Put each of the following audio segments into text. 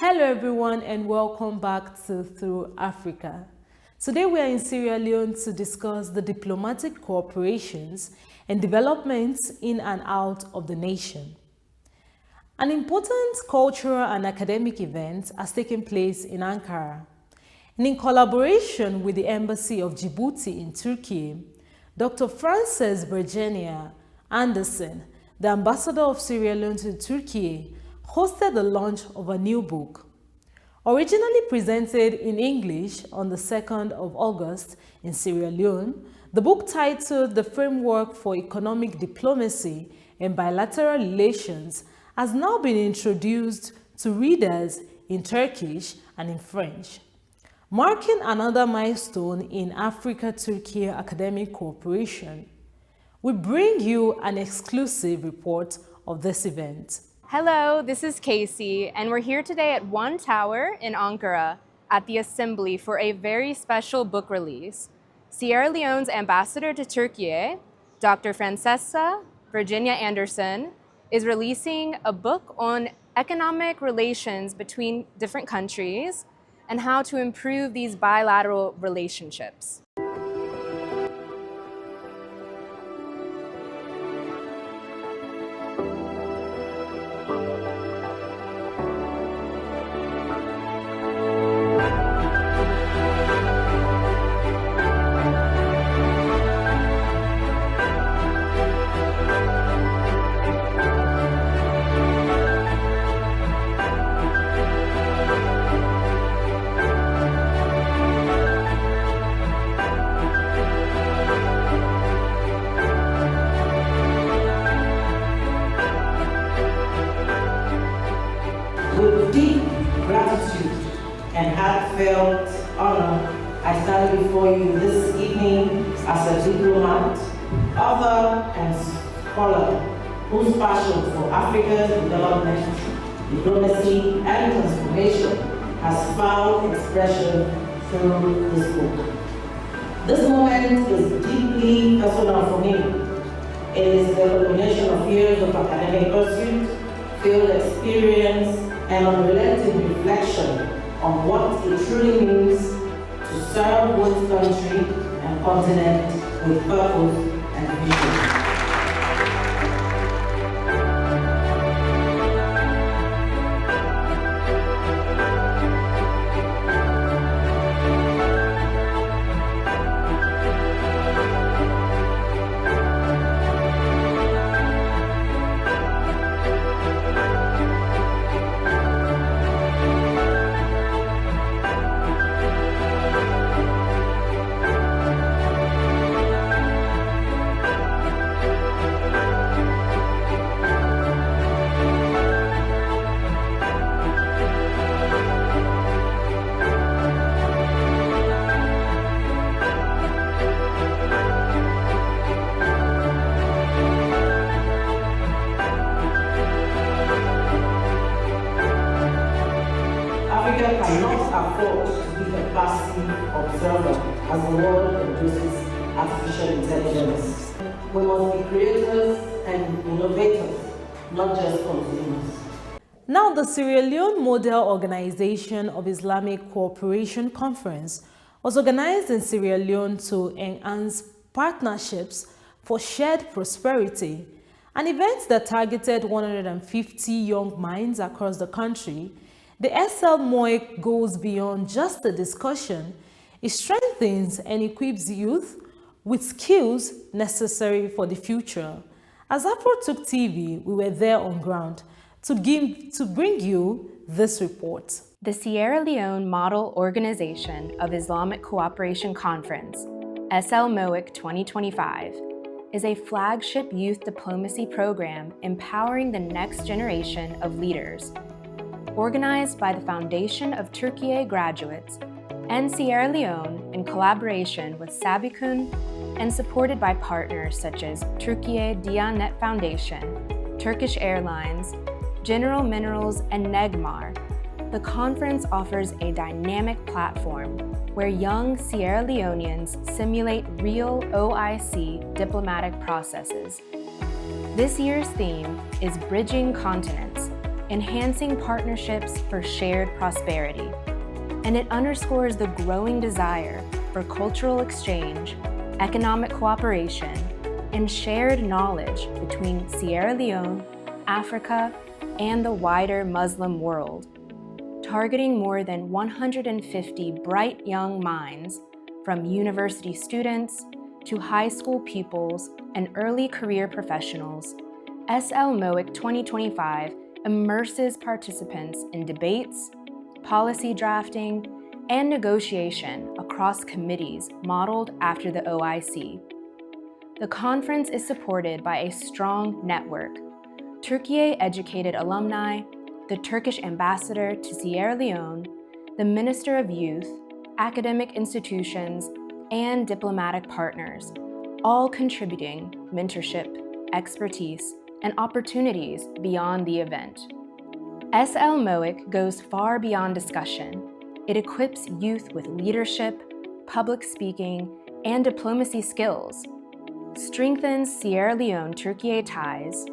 Hello everyone and welcome back to Through Africa. Today we are in Sierra Leone to discuss the diplomatic cooperations and developments in and out of the nation. An important cultural and academic event has taken place in Ankara. And in collaboration with the Embassy of Djibouti in Turkey, Dr. Francess Anderson, the Ambassador of Sierra Leone to Turkey, hosted the launch of a new book. Originally presented in English on the 2nd of August in Sierra Leone, the book titled The Framework for Economic Diplomacy and Bilateral Relations has now been introduced to readers in Turkish and in French, marking another milestone in Africa-Turkey academic cooperation. We bring you an exclusive report of this event. Hello, this is Casey, and we're here today at One Tower in Ankara at the Assembly for a very special book release. Sierra Leone's Ambassador to Türkiye, Dr. Francess Anderson, is releasing a book on economic relations between different countries and how to improve these bilateral relationships. With deep gratitude and heartfelt honor, I stand before you this evening as a diplomat, author, and scholar whose passion for Africa's development, diplomacy, and transformation has found expression through this book. This moment is deeply personal for me. It is the culmination of years of academic pursuit, field experience, and unrelenting reflection on what it truly means to serve both country and continent with purpose and vision. Africa cannot afford to be a passive observer as the world embraces artificial intelligence. We must be creators and innovators, not just consumers. Now, the Sierra Leone Model Organization of Islamic Cooperation Conference was organized in Sierra Leone to enhance partnerships for shared prosperity, an event that targeted 150 young minds across the country. The SL-MOIC goes beyond just a discussion. It strengthens and equips youth with skills necessary for the future. As AFROTURK TV, we were there on ground to bring you this report. The Sierra Leone Model Organization of Islamic Cooperation Conference, SL-MOIC 2025, is a flagship youth diplomacy program empowering the next generation of leaders. Organized by the Foundation of Türkiye graduates and Sierra Leone in collaboration with Sabikun and supported by partners such as Türkiye Diyanet Foundation, Turkish Airlines, General Minerals, and Negmar, the conference offers a dynamic platform where young Sierra Leoneans simulate real OIC diplomatic processes. This year's theme is Bridging Continents, enhancing partnerships for shared prosperity. And it underscores the growing desire for cultural exchange, economic cooperation, and shared knowledge between Sierra Leone, Africa, and the wider Muslim world, targeting more than 150 bright young minds, from university students to high school pupils and early career professionals. SL-MOIC 2025 immerses participants in debates, policy drafting, and negotiation across committees modeled after the OIC. The conference is supported by a strong network: Türkiye-educated alumni, the Turkish ambassador to Sierra Leone, the Minister of Youth, academic institutions, and diplomatic partners, all contributing mentorship, expertise, and opportunities beyond the event. SL-MOIC goes far beyond discussion. It equips youth with leadership, public speaking, and diplomacy skills, strengthens Sierra Leone-Türkiye ties,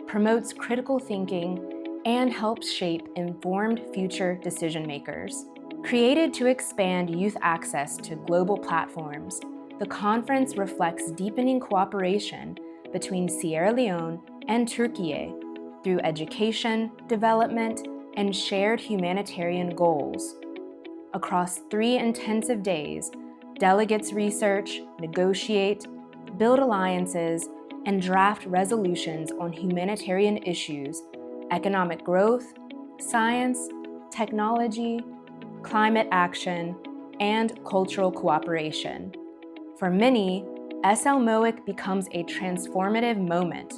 promotes critical thinking, and helps shape informed future decision-makers. Created to expand youth access to global platforms, the conference reflects deepening cooperation between Sierra Leone and Türkiye through education, development, and shared humanitarian goals. Across 3 intensive days, delegates research, negotiate, build alliances, and draft resolutions on humanitarian issues, economic growth, science, technology, climate action, and cultural cooperation. For many, SL-MOIC becomes a transformative moment,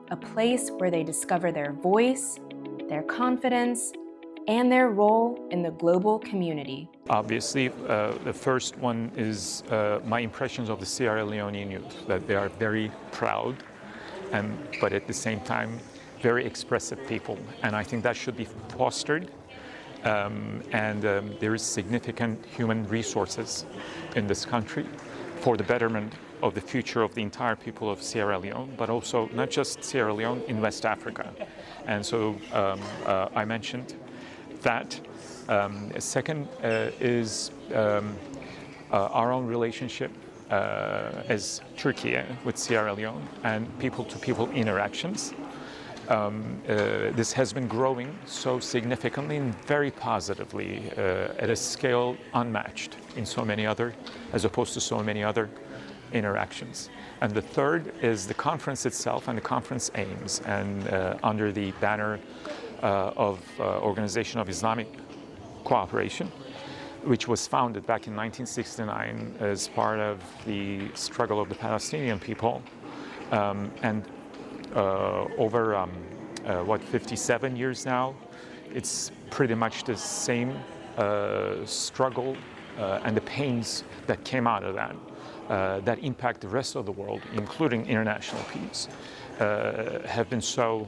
a place where they discover their voice, their confidence, and their role in the global community. Obviously, the first one is my impressions of the Sierra Leonean youth, that they are very proud, but at the same time, very expressive people. And I think that should be fostered. There is significant human resources in this country for the betterment of the future of the entire people of Sierra Leone, but also not just Sierra Leone, in West Africa. And so I mentioned that. Second is our own relationship as Türkiye with Sierra Leone and people-to-people interactions. This has been growing so significantly and very positively at a scale unmatched in so many other, as opposed to so many other interactions. And the third is the conference itself and the conference aims, and under the banner of Organization of Islamic Cooperation, which was founded back in 1969 as part of the struggle of the Palestinian people, and over 57 years now, it's pretty much the same struggle and the pains that came out of that, that impact the rest of the world, including international peace, have been so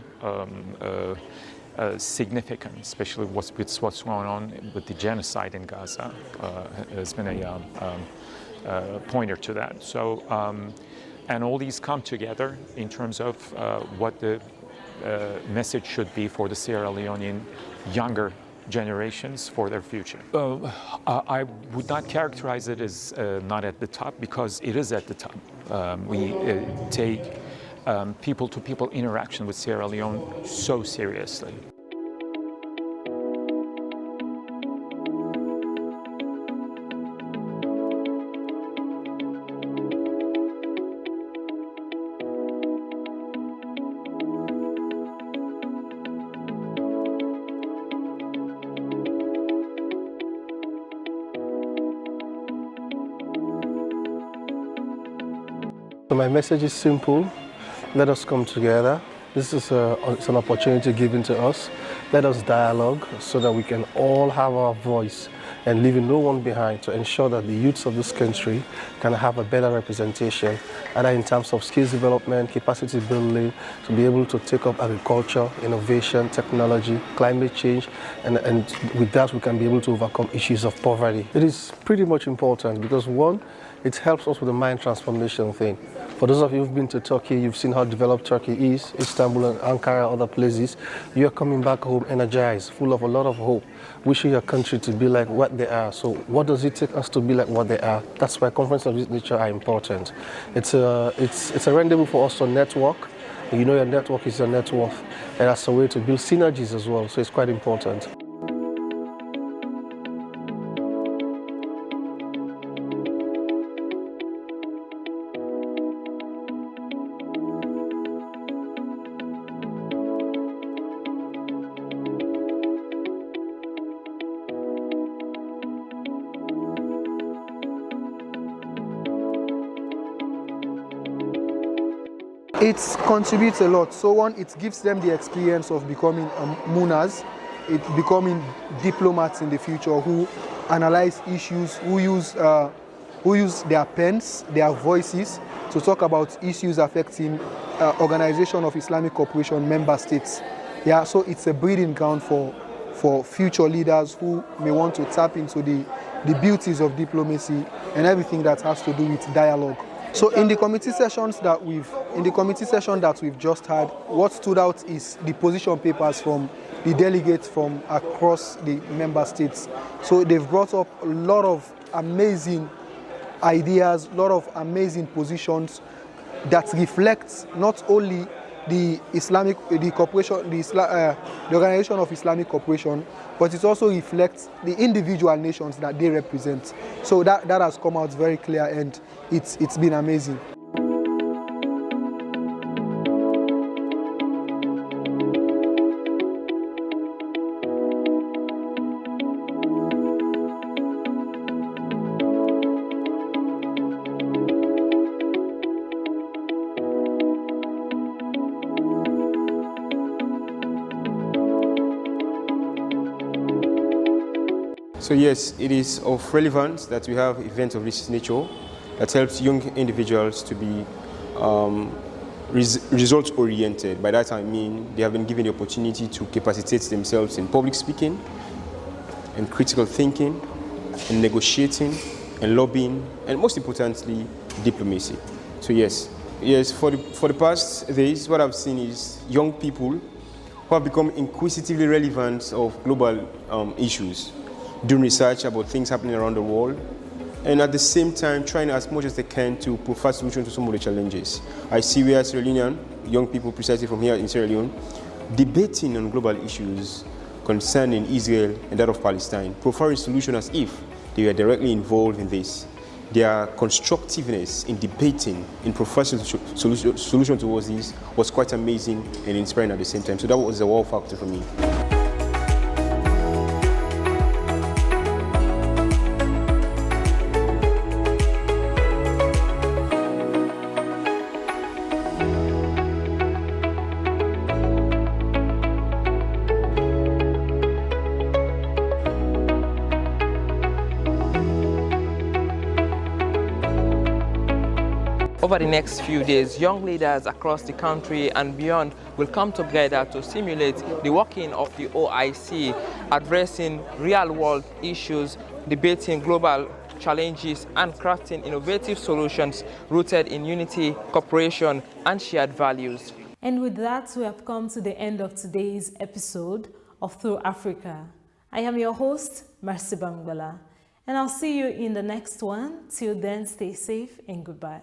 significant, especially with what's going on with the genocide in Gaza, has been a pointer to that. So, and all these come together in terms of what the message should be for the Sierra Leonean younger generations for their future. I would not characterize it as not at the top, because it is at the top. We take people-to-people interaction with Sierra Leone so seriously. So my message is simple. Let us come together. This is it's an opportunity given to us. Let us dialogue so that we can all have our voice and leaving no one behind, to ensure that the youths of this country can have a better representation, either in terms of skills development, capacity building, to be able to take up agriculture, innovation, technology, climate change, and with that we can be able to overcome issues of poverty. It is pretty much important because, one, it helps us with the mind transformation thing. For those of you who've been to Turkey, you've seen how developed Turkey is, Istanbul and Ankara, other places. You are coming back home energized, full of a lot of hope, wishing your country to be like what they are. So what does it take us to be like what they are? That's why conferences of this nature are important. It's a rendezvous for us to network. You know, your network is your net worth, and that's a way to build synergies as well, so it's quite important. It contributes a lot. So one, it gives them the experience of becoming munas, becoming diplomats in the future who analyze issues, who use their pens, their voices to talk about issues affecting Organization of Islamic Cooperation member states. Yeah, so it's a breeding ground for future leaders who may want to tap into the beauties of diplomacy and everything that has to do with dialogue. So in the committee sessions that we've just had, what stood out is the position papers from the delegates from across the member states. So they've brought up a lot of amazing ideas, a lot of amazing positions that reflect not only the Organization of Islamic Cooperation, but it also reflects the individual nations that they represent. So that has come out very clear, and it's been amazing. So yes, it is of relevance that we have events of this nature that helps young individuals to be result-oriented. By that I mean they have been given the opportunity to capacitate themselves in public speaking, in critical thinking, in negotiating, and lobbying, and most importantly, diplomacy. So yes, for the past days, what I've seen is young people who have become inquisitively relevant of global issues, doing research about things happening around the world, and at the same time trying as much as they can to provide solutions to some of the challenges. I see we are Sierra Leonean, young people precisely from here in Sierra Leone, debating on global issues concerning Israel and that of Palestine, providing solutions as if they were directly involved in this. Their constructiveness in debating, in providing solution towards this was quite amazing and inspiring at the same time. So that was a wow factor for me. Over the next few days, young leaders across the country and beyond will come together to simulate the working of the OIC, addressing real-world issues, debating global challenges, and crafting innovative solutions rooted in unity, cooperation, and shared values. And with that, we have come to the end of today's episode of Through Africa. I am your host, Mercy Bangbala, and I'll see you in the next one. Till then, stay safe and goodbye.